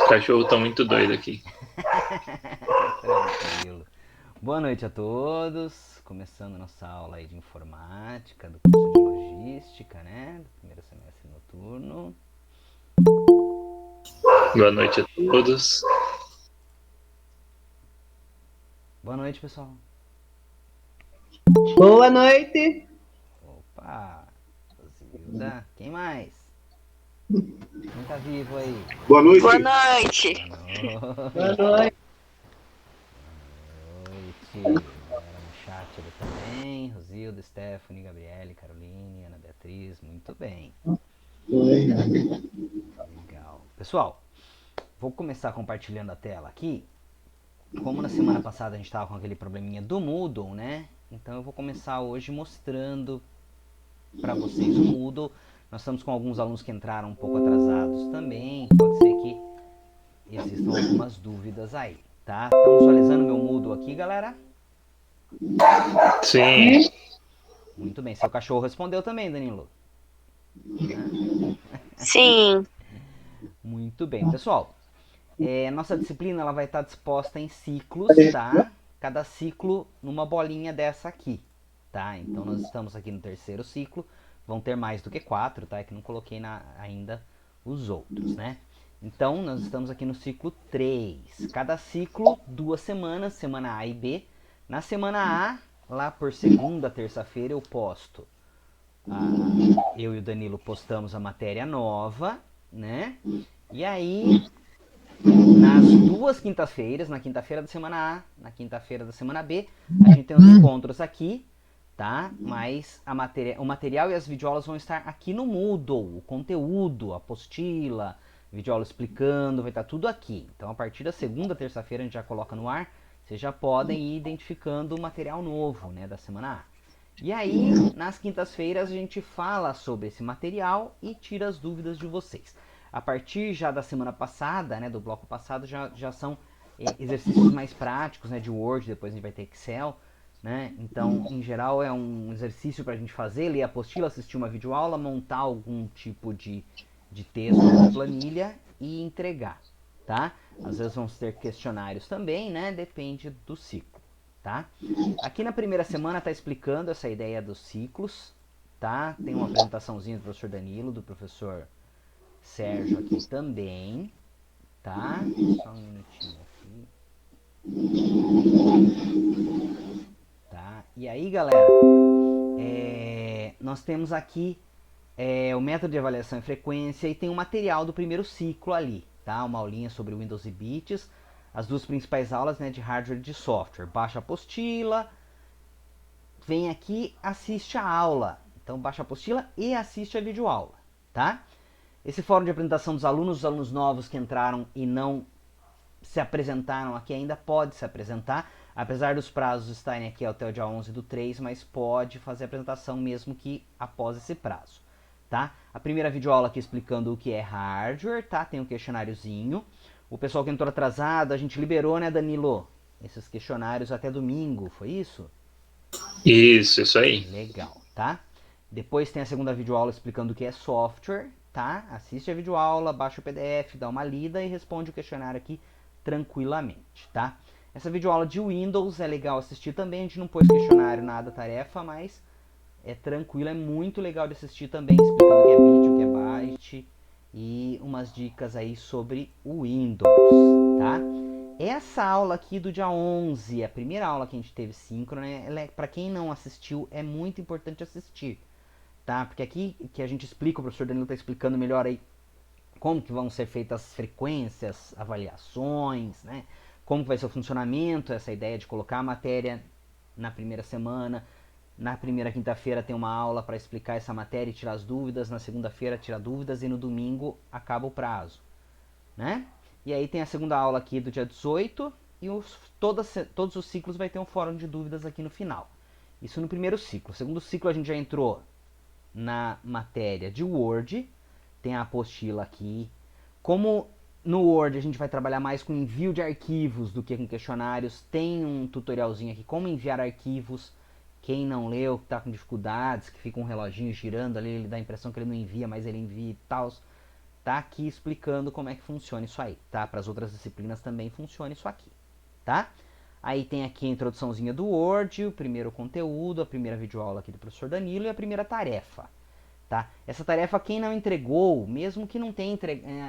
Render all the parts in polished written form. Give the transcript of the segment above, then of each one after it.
cachorros estão muito doidos aqui. Tranquilo. Boa noite a todos. Começando nossa aula aí de informática, do curso de logística, né? Do primeiro semestre noturno. Boa noite a todos. Boa noite, pessoal. Boa noite. Opa! Rosilda. Quem mais? Quem tá vivo aí? Boa Boa noite. noite. Boa Boa noite. noite. Boa noite. Galera no chat ali também. Rosilda, Stephanie, Gabriele, Caroline, Ana Beatriz. Muito bem. Legal. Pessoal, vou começar compartilhando a tela aqui. Como na semana passada a gente estava com aquele probleminha do Moodle, né? Então eu vou começar hoje mostrando para vocês o Moodle. Nós estamos com alguns alunos que entraram um pouco atrasados também. Pode ser que existam algumas dúvidas aí, tá? Estão visualizando meu Moodle aqui, galera? Sim, Muito bem. Seu cachorro respondeu também, Danilo. Sim, Muito bem. Pessoal, nossa disciplina ela vai estar disposta em ciclos, tá? Cada ciclo numa bolinha dessa aqui, tá? Então nós estamos aqui no terceiro ciclo, vão ter mais do que 4, tá? É que não coloquei ainda os outros, né? Então nós estamos aqui no ciclo 3. Cada ciclo, 2 semanas, semana A e B. Na semana A, lá por segunda, terça-feira, eu posto. Eu e o Danilo postamos a matéria nova, né? E aí, nas 2 quintas-feiras, na quinta-feira da semana A, na quinta-feira da semana B, a gente tem os encontros aqui, tá? Mas o material e as videoaulas vão estar aqui no Moodle, o conteúdo, a apostila, videoaula explicando, vai estar tudo aqui. Então, a partir da segunda, terça-feira, a gente já coloca no ar, vocês já podem ir identificando o material novo, né, da semana A. E aí, nas quintas-feiras, a gente fala sobre esse material e tira as dúvidas de vocês. A partir já da semana passada, né, do bloco passado, já são exercícios mais práticos, né, de Word, depois a gente vai ter Excel, né? Então, em geral, é um exercício para a gente fazer, ler a apostila, assistir uma videoaula, montar algum tipo de texto na planilha e entregar, tá? Às vezes vão ter questionários também, né? Depende do ciclo, tá? Aqui na primeira semana está explicando essa ideia dos ciclos, tá? Tem uma apresentaçãozinha do professor Danilo, do professor Sérgio aqui também, tá? Só um minutinho aqui, tá? E aí, galera, nós temos aqui o método de avaliação e frequência e tem um material do primeiro ciclo ali, tá? Uma aulinha sobre Windows e Bits, as duas principais aulas, né, de hardware e de software. Baixa a apostila, vem aqui, assiste a aula. Então baixa a apostila e assiste a videoaula, tá? Esse fórum de apresentação dos alunos, os alunos novos que entraram e não se apresentaram aqui ainda, pode se apresentar, apesar dos prazos estarem aqui até o dia 11/3, mas pode fazer a apresentação mesmo que após esse prazo, tá? A primeira videoaula aqui explicando o que é hardware, tá? Tem um questionáriozinho. O pessoal que entrou atrasado, a gente liberou, né, Danilo? Esses questionários até domingo, foi isso? isso aí. Legal, tá? Depois tem a segunda videoaula explicando o que é software, tá? Assiste a videoaula, baixa o PDF, dá uma lida e responde o questionário aqui tranquilamente, tá? Essa videoaula de Windows é legal assistir também, a gente não pôs questionário, nada, tarefa, mas é tranquilo, é muito legal de assistir também, explicando o que é bit, o que é byte e umas dicas aí sobre o Windows, tá? Essa aula aqui do dia 11, a primeira aula que a gente teve síncrona, né, para quem não assistiu, é muito importante assistir, tá? Porque aqui que a gente explica, o professor Danilo está explicando melhor aí como que vão ser feitas as frequências, avaliações, né? Como que vai ser o funcionamento, essa ideia de colocar a matéria na primeira semana. Na primeira quinta-feira tem uma aula para explicar essa matéria e tirar as dúvidas. Na segunda-feira tira dúvidas e no domingo acaba o prazo, né? E aí tem a segunda aula aqui do dia 18 e todos os ciclos vai ter um fórum de dúvidas aqui no final. Isso no primeiro ciclo. No segundo ciclo a gente já entrou na matéria de Word, tem a apostila aqui. Como no Word a gente vai trabalhar mais com envio de arquivos do que com questionários, tem um tutorialzinho aqui como enviar arquivos. Quem não leu, que está com dificuldades, que fica um reloginho girando ali, ele dá a impressão que ele não envia, mas ele envia e tal. tá aqui explicando como é que funciona isso aí, tá? Para as outras disciplinas também funciona isso aqui, tá? Aí tem aqui a introduçãozinha do Word, o primeiro conteúdo, a primeira videoaula aqui do professor Danilo e a primeira tarefa, tá? Essa tarefa quem não entregou, mesmo que não tenha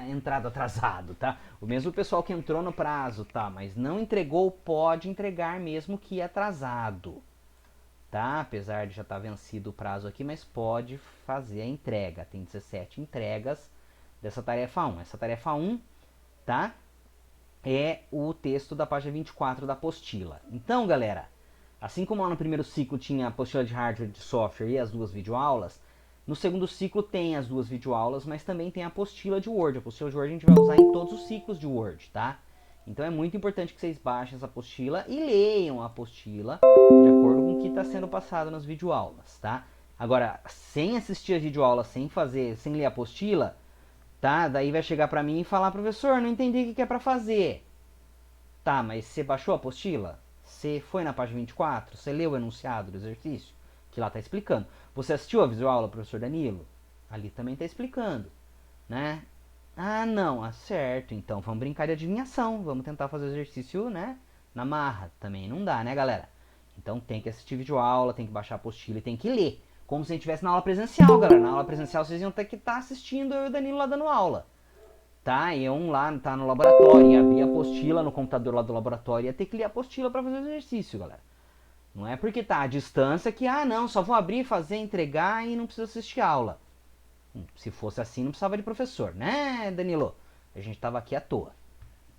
entrado atrasado, tá? O mesmo pessoal que entrou no prazo, tá? Mas não entregou, pode entregar mesmo que atrasado, tá? Apesar de já estar vencido o prazo aqui, mas pode fazer a entrega. Tem 17 entregas dessa tarefa 1. Essa tarefa 1, tá? É o texto da página 24 da apostila. Então, galera, assim como lá no primeiro ciclo tinha a apostila de hardware e de software e as duas videoaulas, no segundo ciclo tem as duas videoaulas, mas também tem a apostila de Word. A apostila de Word a gente vai usar em todos os ciclos de Word, tá? Então é muito importante que vocês baixem essa apostila e leiam a apostila de acordo com o que está sendo passado nas videoaulas, tá? Agora, sem assistir a videoaula, sem ler a apostila, tá? Daí vai chegar pra mim e falar, professor, não entendi o que é pra fazer. Tá, mas você baixou a apostila? Você foi na página 24? Você leu o enunciado do exercício? Que lá tá explicando. Você assistiu a videoaula, professor Danilo? Ali também tá explicando, né? Ah, não, certo. Então vamos brincar de adivinhação. Vamos tentar fazer o exercício, né? Na marra. Também não dá, né, galera? Então tem que assistir videoaula, tem que baixar a apostila e tem que ler. Como se a gente estivesse na aula presencial, galera. Na aula presencial vocês iam ter que estar assistindo eu e o Danilo lá dando aula. Tá? Iam lá, tá no laboratório, ia abrir a apostila no computador lá do laboratório, ia ter que ler a apostila para fazer o exercício, galera. Não é porque tá à distância que, não, só vou abrir, fazer, entregar e não precisa assistir aula. Se fosse assim, não precisava de professor, né, Danilo? A gente tava aqui à toa,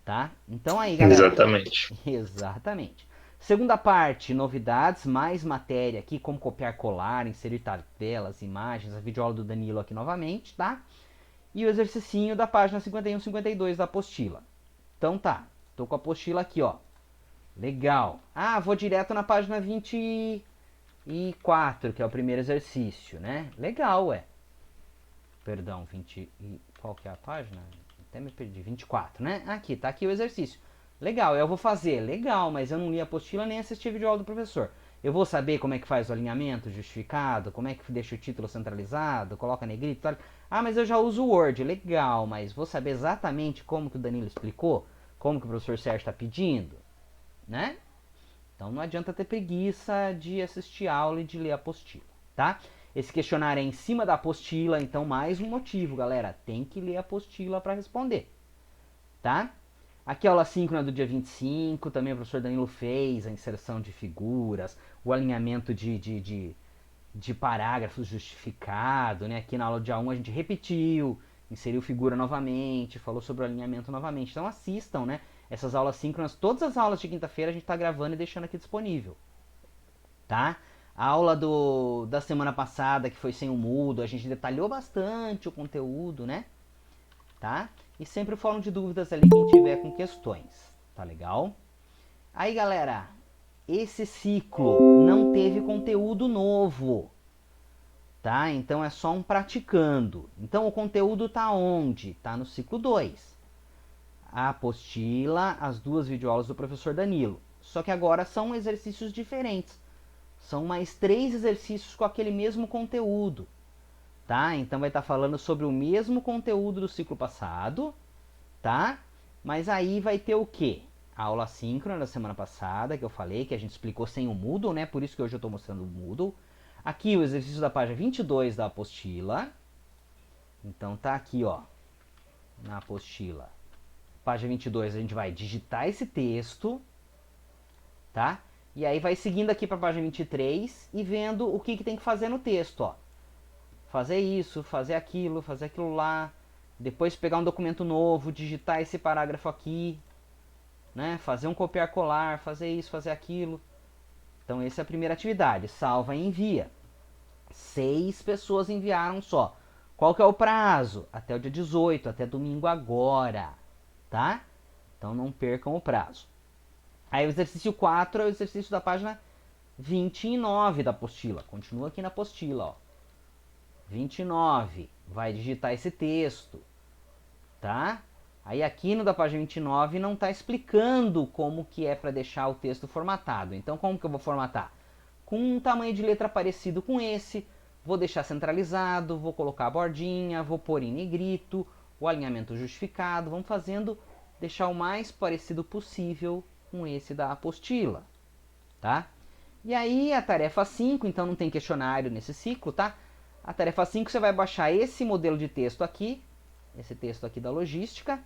tá? Então aí, galera. Exatamente. Exatamente. Segunda parte, novidades, mais matéria aqui, como copiar, colar, inserir tabelas, imagens, a videoaula do Danilo aqui novamente, tá? E o exercicinho da página 51 e 52 da apostila. Então tá, tô com a apostila aqui, ó. Legal. Vou direto na página 24, que é o primeiro exercício, né? Legal, ué. Perdão, 20 e... Qual que é a página? Até me perdi. 24, né? Aqui, tá aqui o exercício. Legal, eu vou fazer. Legal, mas eu não li a apostila nem assisti a videoaula do professor. Eu vou saber como é que faz o alinhamento justificado, como é que deixa o título centralizado, coloca negrito, tal. Mas eu já uso o Word. Legal, mas vou saber exatamente como que o Danilo explicou, como que o professor Sérgio está pedindo, né? Então não adianta ter preguiça de assistir a aula e de ler a apostila, tá? Esse questionário é em cima da apostila, então mais um motivo, galera. Tem que ler a apostila para responder, tá? Aqui a aula síncrona do dia 25, também o professor Danilo fez a inserção de figuras, o alinhamento de parágrafos justificado, né? Aqui na aula dia 1 a gente repetiu, inseriu figura novamente, falou sobre o alinhamento novamente. Então assistam, né? Essas aulas síncronas, todas as aulas de quinta-feira a gente está gravando e deixando aqui disponível, tá? A aula da semana passada, que foi sem o Moodle, a gente detalhou bastante o conteúdo, né? Tá? E sempre o fórum de dúvidas ali quem tiver com questões, tá legal? Aí, galera, esse ciclo não teve conteúdo novo, tá? Então é só um praticando. Então o conteúdo tá onde? Tá no ciclo 2. A apostila, as duas videoaulas do professor Danilo. Só que agora são exercícios diferentes. São mais 3 exercícios com aquele mesmo conteúdo, tá? Então vai estar falando sobre o mesmo conteúdo do ciclo passado, tá? Mas aí vai ter o quê? A aula síncrona da semana passada, que eu falei, que a gente explicou sem o Moodle, né? Por isso que hoje eu estou mostrando o Moodle. Aqui o exercício da página 22 da apostila. Então tá aqui, ó, na apostila. Página 22 a gente vai digitar esse texto, tá? E aí vai seguindo aqui para a página 23 e vendo o que tem que fazer no texto, ó. Fazer isso, fazer aquilo lá. Depois pegar um documento novo, digitar esse parágrafo aqui, né? Fazer um copiar-colar, fazer isso, fazer aquilo. Então essa é a primeira atividade. Salva e envia. 6 pessoas enviaram só. Qual que é o prazo? Até o dia 18, até domingo agora, tá? Então não percam o prazo. Aí o exercício 4 é o exercício da página 29 da apostila. Continua aqui na apostila, ó. 29. Vai digitar esse texto, tá? Aí aqui no da página 29 não está explicando como que é para deixar o texto formatado. Então como que eu vou formatar? Com um tamanho de letra parecido com esse, vou deixar centralizado, vou colocar a bordinha, vou pôr em negrito, o alinhamento justificado, vamos fazendo, deixar o mais parecido possível com esse da apostila, tá? E aí a tarefa 5, então não tem questionário nesse ciclo, tá? A tarefa 5 você vai baixar esse modelo de texto aqui, esse texto aqui da logística,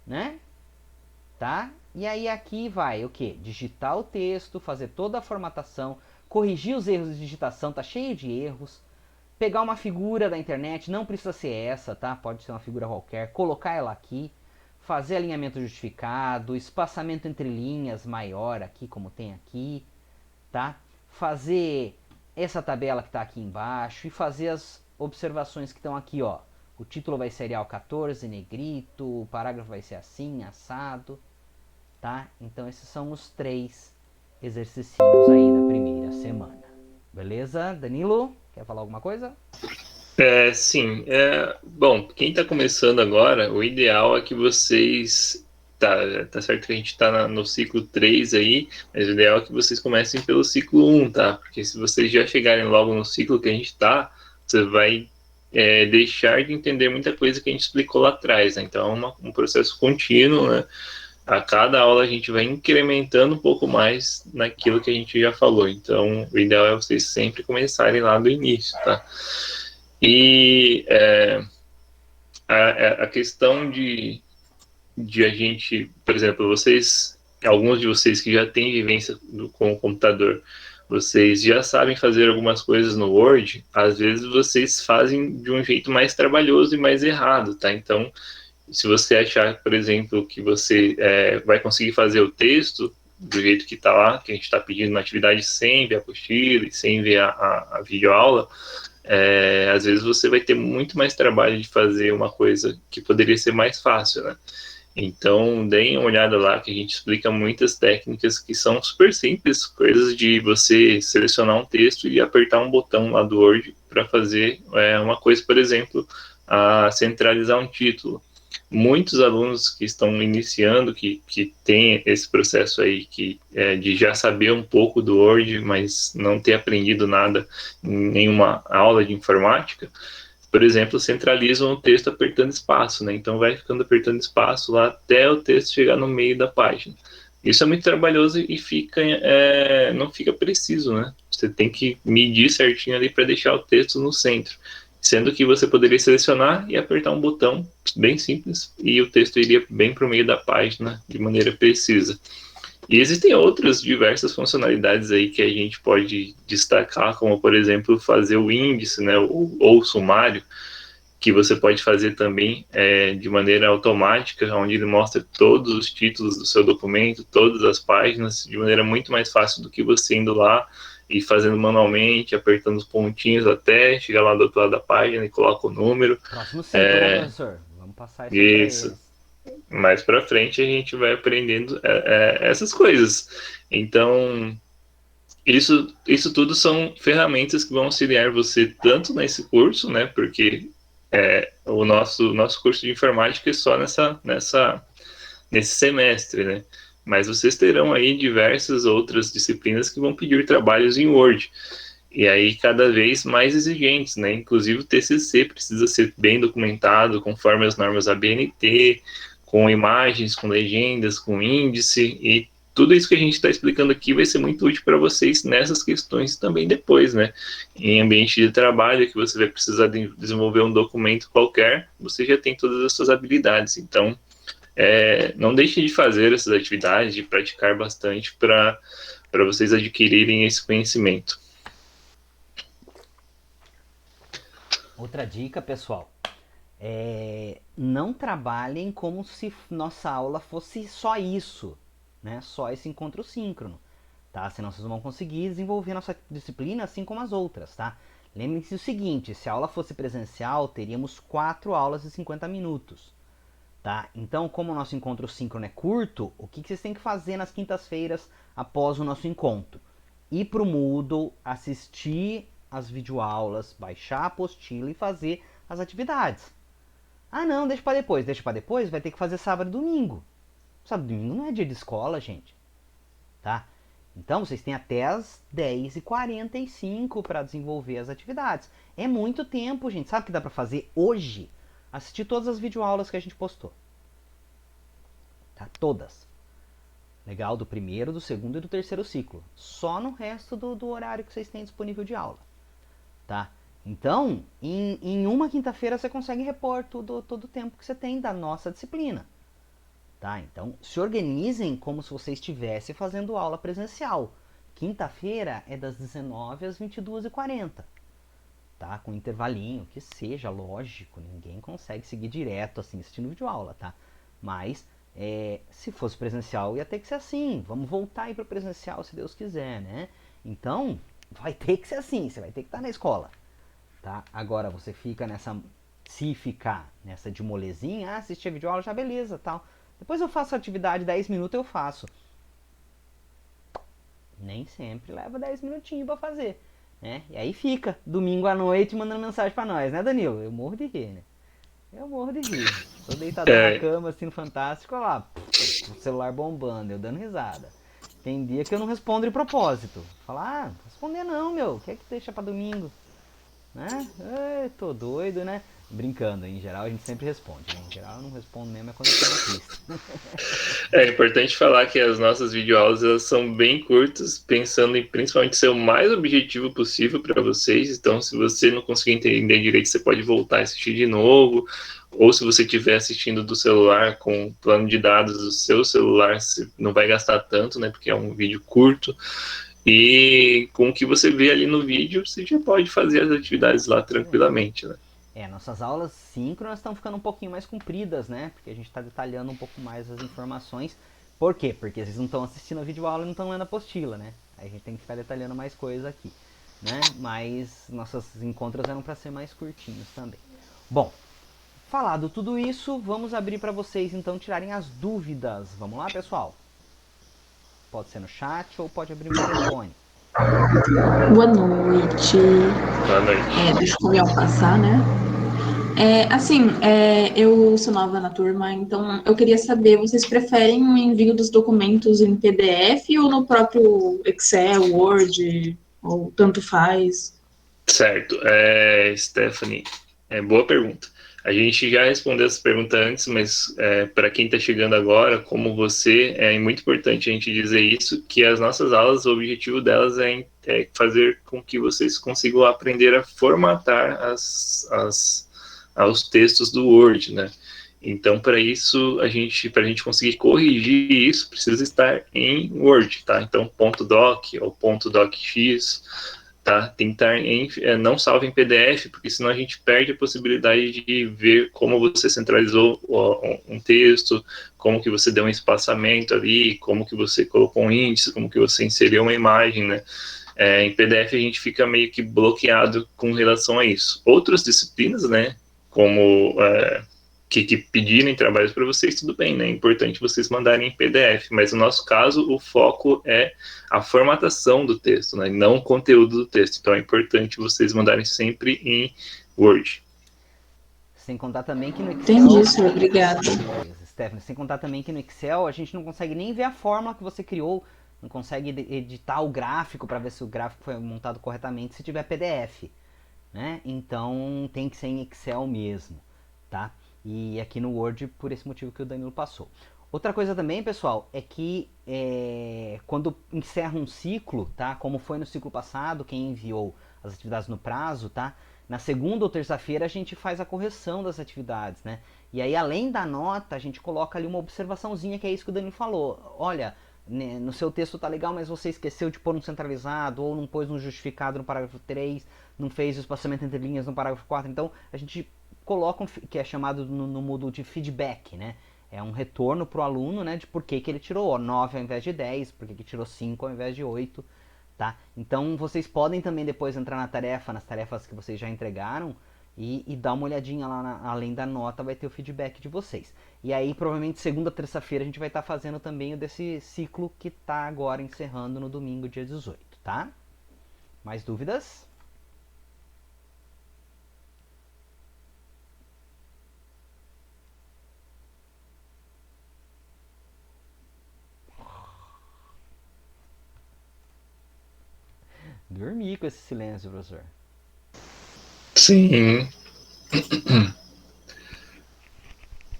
né? Tá? E aí aqui vai o que? Digitar o texto, fazer toda a formatação, corrigir os erros de digitação, tá cheio de erros. Pegar uma figura da internet, não precisa ser essa, tá? Pode ser uma figura qualquer, colocar ela aqui, fazer alinhamento justificado, espaçamento entre linhas maior aqui, como tem aqui, tá? Fazer essa tabela que está aqui embaixo e fazer as observações que estão aqui, ó. O título vai ser Arial 14, negrito, o parágrafo vai ser assim, assado, tá? Então esses são os 3 exercícios aí da primeira semana. Beleza? Danilo, quer falar alguma coisa? Sim. Bom, quem está começando agora, o ideal é que vocês. Tá certo que a gente está no ciclo 3 aí, mas o ideal é que vocês comecem pelo ciclo 1, tá? Porque se vocês já chegarem logo no ciclo que a gente está, você vai deixar de entender muita coisa que a gente explicou lá atrás, né? Então é um processo contínuo, né? A cada aula a gente vai incrementando um pouco mais naquilo que a gente já falou. Então, o ideal é vocês sempre começarem lá do início, tá? E a questão de a gente, por exemplo, alguns de vocês que já têm vivência com o computador, vocês já sabem fazer algumas coisas no Word, às vezes vocês fazem de um jeito mais trabalhoso e mais errado, tá? Então, se você achar, por exemplo, que você vai conseguir fazer o texto do jeito que está lá, que a gente está pedindo na atividade sem ver a apostila e sem ver a videoaula, às vezes você vai ter muito mais trabalho de fazer uma coisa que poderia ser mais fácil, né? Então, deem uma olhada lá, que a gente explica muitas técnicas que são super simples, coisas de você selecionar um texto e apertar um botão lá do Word para fazer uma coisa, por exemplo, a centralizar um título. Muitos alunos que estão iniciando, que têm esse processo aí de já saber um pouco do Word, mas não ter aprendido nada em nenhuma aula de informática, por exemplo, centralizam o texto apertando espaço, né? Então vai ficando apertando espaço lá até o texto chegar no meio da página. Isso é muito trabalhoso e não fica preciso, né? Você tem que medir certinho ali para deixar o texto no centro. Sendo que você poderia selecionar e apertar um botão bem simples e o texto iria bem para o meio da página de maneira precisa. E existem outras diversas funcionalidades aí que a gente pode destacar, como por exemplo fazer o índice, né, ou o sumário, que você pode fazer também de maneira automática, onde ele mostra todos os títulos do seu documento, todas as páginas, de maneira muito mais fácil do que você indo lá e fazendo manualmente, apertando os pontinhos até chegar lá do outro lado da página e coloca o número. Próximo ciclo, né, professor? Vamos passar isso aí para Isso. eles. Mais para frente a gente vai aprendendo essas coisas. Então, isso tudo são ferramentas que vão auxiliar você tanto nesse curso, né? Porque o nosso curso de informática é só nesse semestre, né? Mas vocês terão aí diversas outras disciplinas que vão pedir trabalhos em Word. E aí cada vez mais exigentes, né? Inclusive o TCC precisa ser bem documentado conforme as normas ABNT, com imagens, com legendas, com índice, e tudo isso que a gente está explicando aqui vai ser muito útil para vocês nessas questões também depois, né? Em ambiente de trabalho, que você vai precisar desenvolver um documento qualquer, você já tem todas as suas habilidades. Então, não deixe de fazer essas atividades, de praticar bastante para vocês adquirirem esse conhecimento. Outra dica, pessoal, não trabalhem como se nossa aula fosse só isso, né? Só esse encontro síncrono, tá? Senão vocês não vão conseguir desenvolver a nossa disciplina assim como as outras, tá? Lembrem-se o seguinte, se a aula fosse presencial, teríamos 4 aulas de 50 minutos, tá? Então, como o nosso encontro síncrono é curto, o que vocês têm que fazer nas quintas-feiras após o nosso encontro? Ir pro Moodle, assistir as videoaulas, baixar a apostila e fazer as atividades. Ah, não, deixa pra depois. Deixa pra depois, vai ter que fazer sábado e domingo. Sábado e domingo não é dia de escola, gente. Tá? Então, vocês têm até as 10h45 para desenvolver as atividades. É muito tempo, gente. Sabe o que dá pra fazer hoje? assistir todas as videoaulas que a gente postou. Tá? Todas. Legal? Do primeiro, do segundo e do terceiro ciclo. Só no resto do horário que vocês têm disponível de aula. Tá? Então, em uma quinta-feira você consegue repor todo o tempo que você tem da nossa disciplina. Tá? Então, se organizem como se você estivesse fazendo aula presencial. Quinta-feira é das 19 às 22h40. Tá? Com intervalinho, que seja, lógico. Ninguém consegue seguir direto assim, assistindo videoaula, tá? Mas, se fosse presencial, ia ter que ser assim. Vamos voltar aí para o presencial, se Deus quiser, né? Então, vai ter que ser assim. Você vai ter que estar na escola. Tá? Agora, você fica nessa... Se ficar nessa de molezinha, assistir a videoaula, já beleza, tal. Depois eu faço a atividade, 10 minutos eu faço. Nem sempre leva 10 minutinhos pra fazer. Né? E aí fica, domingo à noite, mandando mensagem pra nós, né, Danilo? Eu morro de rir, né? Eu morro de rir. Tô deitadão na É, cama, assim, no Fantástico, olha lá, o celular bombando, eu dando risada. Tem dia que eu não respondo de propósito. Falar, responder não, meu, o que é que deixa pra domingo? Né? Tô doido, né? Brincando, em geral a gente sempre responde, né? Em geral eu não respondo mesmo, é quando eu tô na pista. é importante falar que as nossas videoaulas elas são bem curtas, pensando em principalmente ser o mais objetivo possível para vocês. Então, se você não conseguir entender direito, você pode voltar a assistir de novo. Ou se você estiver assistindo do celular com plano de dados do seu celular, você não vai gastar tanto, né? Porque é um vídeo curto. E com o que você vê ali no vídeo, você já pode fazer as atividades lá tranquilamente, né? Nossas aulas síncronas estão ficando um pouquinho mais compridas, né? Porque a gente está detalhando um pouco mais as informações. Por quê? Porque vocês não estão assistindo a videoaula e não estão lendo a apostila, né? Aí a gente tem que ficar detalhando mais coisas aqui, né? Mas nossos encontros eram para ser mais curtinhos também. Bom, falado tudo isso, vamos abrir para vocês então tirarem as dúvidas. Vamos lá, pessoal? Pode ser no chat ou pode abrir o microfone. Boa noite. Boa noite. Deixa o caminhão passar, né? Eu sou nova na turma, então eu queria saber, vocês preferem o envio dos documentos em PDF ou no próprio Excel, Word, ou tanto faz? Certo. Stephanie, boa pergunta. A gente já respondeu essa pergunta antes, mas para quem está chegando agora, como você, é muito importante a gente dizer isso, que as nossas aulas, o objetivo delas é fazer com que vocês consigam aprender a formatar os textos do Word, né? Então, para isso, para a gente conseguir corrigir isso, precisa estar em Word, tá? Então, ponto .doc ou ponto .docx, tá? Tentar não salve em PDF, porque senão a gente perde a possibilidade de ver como você centralizou um texto, como que você deu um espaçamento ali, como que você colocou um índice, como que você inseriu uma imagem, né? Em PDF a gente fica meio que bloqueado com relação a isso. Outras disciplinas, né, como que pedirem trabalhos para vocês, tudo bem, né? É importante vocês mandarem em PDF, mas no nosso caso o foco é a formatação do texto, né? Não o conteúdo do texto. Então é importante vocês mandarem sempre em Word. Sem contar também que no Entendi, Excel... senhor, obrigada. Beleza, Stephanie. Sem contar também que no Excel a gente não consegue nem ver a fórmula que você criou, não consegue editar o gráfico para ver se o gráfico foi montado corretamente se tiver PDF, né? Então tem que ser em Excel mesmo, tá? E aqui no Word por esse motivo que o Danilo passou. Outra coisa também, pessoal, é que quando encerra um ciclo, tá? Como foi no ciclo passado, quem enviou as atividades no prazo, tá? Na segunda ou terça-feira a gente faz a correção das atividades, né? E aí, além da nota, a gente coloca ali uma observaçãozinha, que é isso que o Danilo falou. Olha, né, no seu texto tá legal, mas você esqueceu de pôr um centralizado, ou não pôs um justificado no parágrafo 3, não fez o espaçamento entre linhas no parágrafo 4. Então, a gente coloca, que é chamado no módulo de feedback, né? É um retorno para o aluno, né, de por que ele tirou 9 ao invés de 10, por que ele tirou 5 ao invés de 8. Tá? Então vocês podem também depois entrar nas tarefas que vocês já entregaram e dar uma olhadinha lá, além da nota vai ter o feedback de vocês. E aí provavelmente segunda, terça-feira a gente vai estar fazendo também o desse ciclo que está agora encerrando no domingo, dia 18, tá? Mais dúvidas? Dormi com esse silêncio, professor. Sim.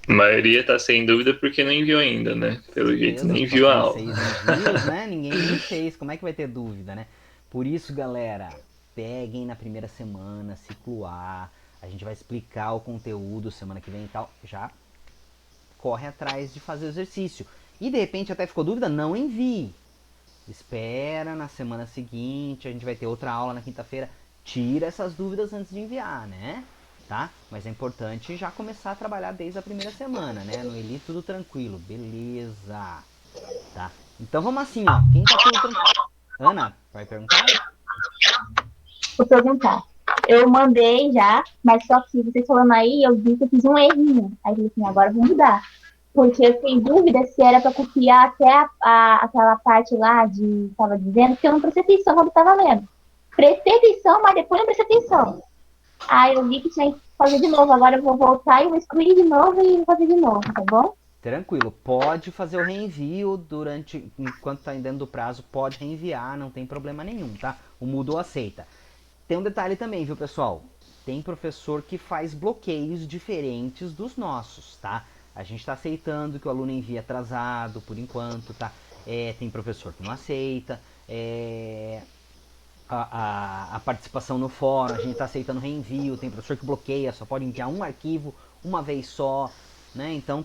A maioria tá sem dúvida porque não enviou ainda, né? Pelo jeito, Certeza, nem só enviou a tem aula. 6 envios, né? Ninguém nem fez. Como é que vai ter dúvida, né? Por isso, galera, peguem na primeira semana, ciclo A. A gente vai explicar o conteúdo semana que vem e tal. Já corre atrás de fazer o exercício. E de repente até ficou dúvida, não envie. Espera na semana seguinte, a gente vai ter outra aula na quinta-feira. Tira essas dúvidas antes de enviar, né? Tá? Mas é importante já começar a trabalhar desde a primeira semana, né? No Eli tudo tranquilo, beleza. Tá? Então vamos assim, ó. Quem tá tudo tranquilo? Ana, vai perguntar? Vou perguntar. Eu mandei já, mas só que vocês falando aí, eu vi que eu fiz um errinho. Aí eu falei assim, agora eu vou mudar. Porque eu fiquei em dúvida se era para copiar até aquela parte lá de estava dizendo que eu não prestei atenção quando estava lendo. Prestei atenção, mas depois não prestei atenção. Aí eu vi que tinha que fazer de novo. Agora eu vou voltar e vou excluir de novo e vou fazer de novo, tá bom? Tranquilo, pode fazer o reenvio enquanto tá dentro do prazo, pode reenviar, não tem problema nenhum, tá? O Moodle aceita. Tem um detalhe também, viu, pessoal? Tem professor que faz bloqueios diferentes dos nossos, tá? A gente está aceitando que o aluno envie atrasado por enquanto, tá? Tem professor que não aceita. A participação no fórum, a gente está aceitando reenvio. Tem professor que bloqueia, só pode enviar um arquivo uma vez só. Né? Então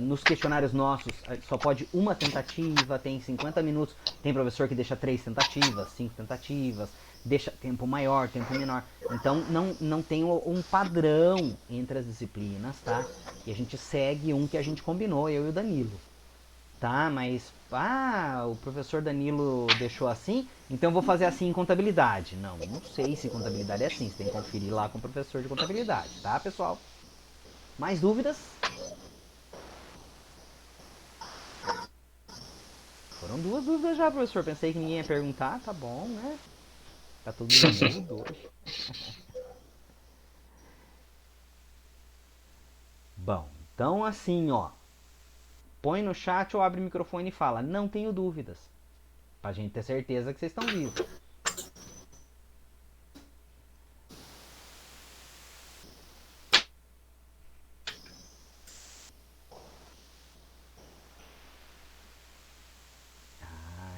nos questionários nossos só pode uma tentativa, tem 50 minutos. Tem professor que deixa 3 tentativas, 5 tentativas, deixa tempo maior, tempo menor. Então não tem um padrão entre as disciplinas, tá? E a gente segue um que a gente combinou, eu e o Danilo. Tá, mas o professor Danilo deixou assim, então eu vou fazer assim em contabilidade. Não sei se contabilidade é assim, você tem que conferir lá com o professor de contabilidade, tá, pessoal? Mais dúvidas? Foram 2 dúvidas já, professor. Pensei que ninguém ia perguntar. Tá bom, né? Tá todo mundo hoje. Bom, então assim, ó. Põe no chat ou abre o microfone e fala: não tenho dúvidas. Pra gente ter certeza que vocês estão vivos.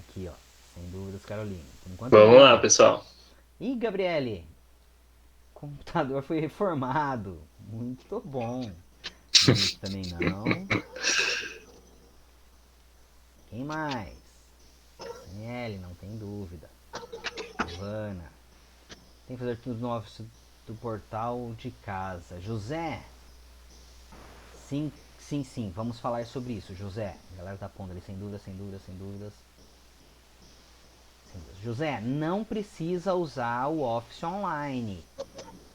Aqui, ó. Sem dúvidas, Carolina. Por enquanto, Vamos lá, não. pessoal. Ih, Gabriele. O computador foi reformado. Muito bom. Isso também não. Quem mais? Daniele, não tem dúvida. Giovana. Tem que fazer tudo no office do portal de casa. José. Sim. Vamos falar sobre isso, José. A galera tá pondo ali sem dúvidas. José, não precisa usar o Office online.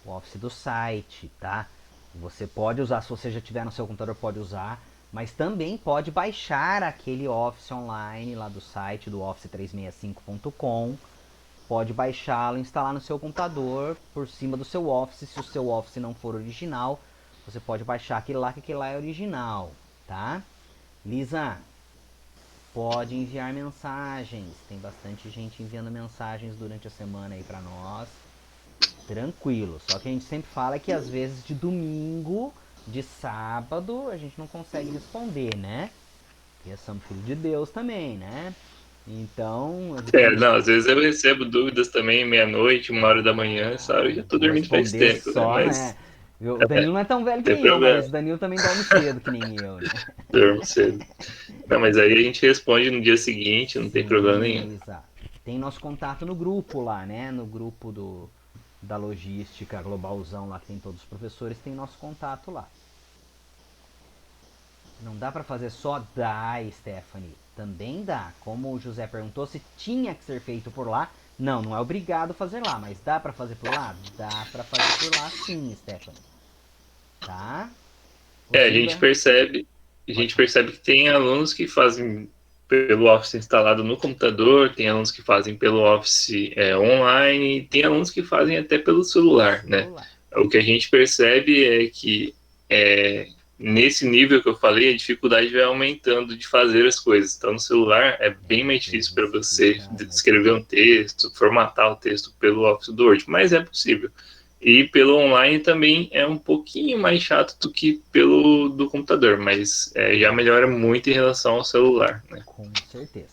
O Office do site, tá? Você pode usar, se você já tiver no seu computador, pode usar. Mas também pode baixar aquele Office online lá do site do office365.com. Pode baixá-lo, instalar no seu computador por cima do seu Office. Se o seu Office não for original, você pode baixar aquele lá, que aquele lá é original, tá? Lisa, pode enviar mensagens. Tem bastante gente enviando mensagens durante a semana aí pra nós. Tranquilo. Só que a gente sempre fala que às vezes de domingo, de sábado, a gente não consegue responder, né? Porque somos filhos de Deus também, né? Então, Não, às vezes eu recebo dúvidas também, meia-noite, 1 hora da manhã, sabe? Eu já tô vou dormindo faz responder tempo, né? só, Mas né? O Danilo não é tão velho que tem nem eu, mas problema, o Danilo também dorme cedo que nem eu, né? durmo cedo. Não, mas aí a gente responde no dia seguinte, não tem problema nenhum. Sim, exato. Tem nosso contato no grupo lá, né? No grupo da logística globalzão lá, que tem todos os professores, tem nosso contato lá. Não dá pra fazer só? Dá, Stephanie. Também dá. Como o José perguntou se tinha que ser feito por lá. Não é obrigado fazer lá, mas dá pra fazer por lá? Dá pra fazer por lá sim, Stephanie. Tá? A Osila, pode gente falar. percebe que tem alunos que fazem pelo Office instalado no computador, tem alunos que fazem pelo Office online, tem alunos que fazem até pelo celular, né? Celular. O que a gente percebe é que nesse nível que eu falei, a dificuldade vai aumentando de fazer as coisas. Então, no celular é bem mais Às difícil para vezes você fica mais escrever um texto, formatar o texto pelo Office do Word, mas é possível. E pelo online também é um pouquinho mais chato do que pelo do computador, mas já melhora muito em relação ao celular, né? Com certeza.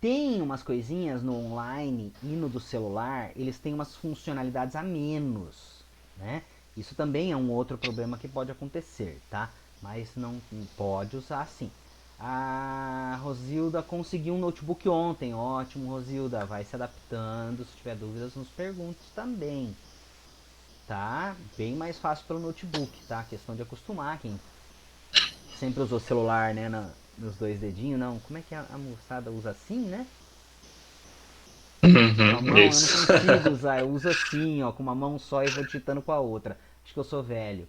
Tem umas coisinhas no online e no do celular, eles têm umas funcionalidades a menos, né? Isso também é um outro problema que pode acontecer, tá? Mas não pode usar assim. A Rosilda conseguiu um notebook ontem. Ótimo, Rosilda. Vai se adaptando. Se tiver dúvidas, nos pergunte também. Tá? Bem mais fácil pelo notebook, tá? Questão de acostumar. Quem sempre usou celular, né? Nos dois dedinhos, não. Como é que a moçada usa assim, né? Com a mão eu não Isso. consigo usar. Eu uso assim, ó. Com uma mão só e vou digitando com a outra. Acho que eu sou velho.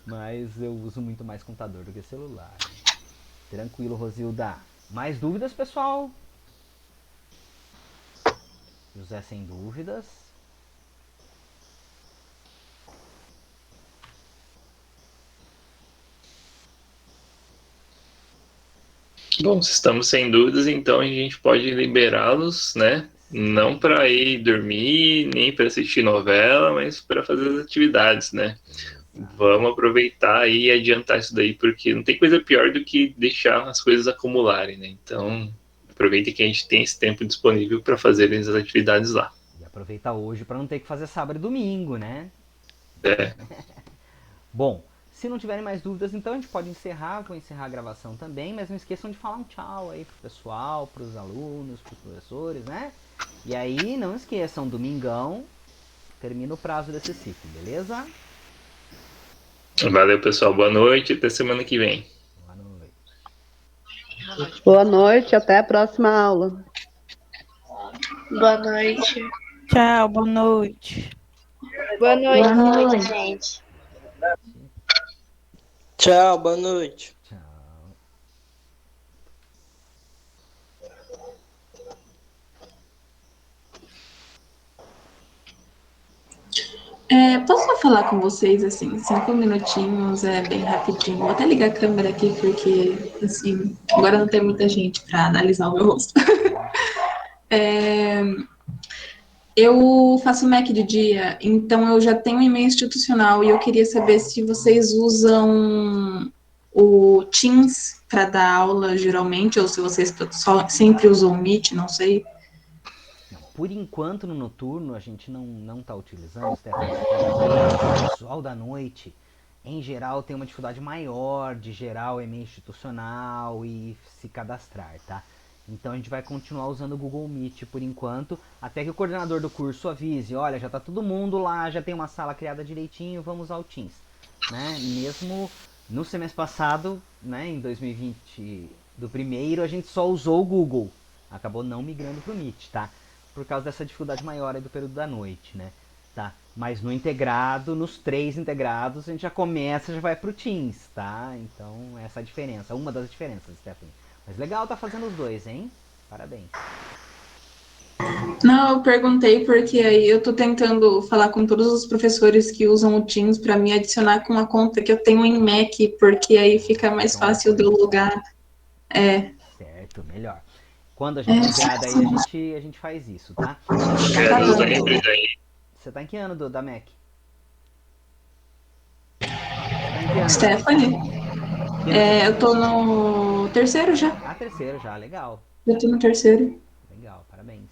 Mas eu uso muito mais computador do que celular. Tranquilo, Rosilda. Mais dúvidas, pessoal? José sem dúvidas. Bom, se estamos sem dúvidas, então a gente pode liberá-los, né? Não para ir dormir, nem para assistir novela, mas para fazer as atividades, né? Vamos aproveitar aí e adiantar isso daí, porque não tem coisa pior do que deixar as coisas acumularem, né? Então, aproveita que a gente tem esse tempo disponível para fazer as atividades lá. E aproveitar hoje para não ter que fazer sábado e domingo, né? É. Bom, se não tiverem mais dúvidas, então a gente pode encerrar. Vou encerrar a gravação também, mas não esqueçam de falar um tchau aí pro pessoal, pros alunos, pros professores, né? E aí, não esqueçam, domingão termina o prazo desse ciclo, beleza? Valeu, pessoal. Boa noite. Até semana que vem. Boa noite. Boa noite, até a próxima aula. Boa noite. Tchau, boa noite. Boa noite, Boa noite. gente. Tchau, boa noite. Tchau. Posso só falar com vocês, assim, 5 minutinhos, bem rapidinho. Vou até ligar a câmera aqui, porque, assim, agora não tem muita gente para analisar o meu rosto. Eu faço MEC de dia, então eu já tenho um e-mail institucional e eu queria saber se vocês usam o Teams para dar aula, geralmente, ou se vocês só sempre usam o Meet, não sei. Não, por enquanto no noturno a gente não tá utilizando, Stephanie, porque o pessoal da noite, em geral, tem uma dificuldade maior de gerar o e-mail institucional e se cadastrar, tá? Então a gente vai continuar usando o Google Meet por enquanto, até que o coordenador do curso avise, olha, já tá todo mundo lá, já tem uma sala criada direitinho, vamos usar o Teams, né? Mesmo no semestre passado, né, em 2020 do primeiro, a gente só usou o Google, acabou não migrando pro Meet, tá? Por causa dessa dificuldade maior aí do período da noite, né? Tá? Mas no integrado, nos 3 integrados, a gente já começa, já vai pro Teams, tá? Então, essa é a diferença, uma das diferenças, Stephanie. Mas legal tá fazendo os dois, hein? Parabéns. Não, eu perguntei porque aí eu tô tentando falar com todos os professores que usam o Teams para me adicionar com uma conta que eu tenho em Mac, porque aí fica mais fácil de eu logar. Certo, melhor. Quando a gente integrada aí, a gente faz isso, tá? Os livres aí. Você tá em que ano da Mac? Você tá em que ano? Stephanie, eu tô no terceiro já. Ah, terceiro já, legal. Eu tô no terceiro. Legal, parabéns.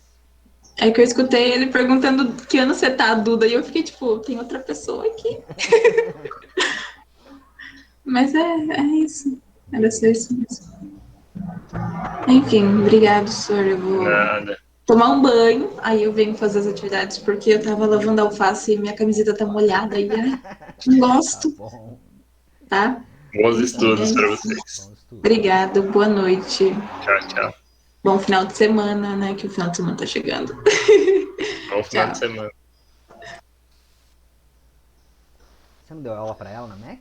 É que eu escutei ele perguntando que ano você tá, Duda, e eu fiquei tipo, tem outra pessoa aqui. Mas é isso. Era só isso mesmo. Enfim, obrigado, senhor. Eu vou Nada. tomar um banho, aí eu venho fazer as atividades, porque eu tava lavando alface e minha camiseta tá molhada e não gosto, Tá bom. tá? Bons estudos para vocês. Bom estudo. Obrigada, boa noite. Tchau, tchau. Bom final de semana, né? Que o final de semana tá chegando. Bom final de semana. Você não deu aula pra ela na Mac?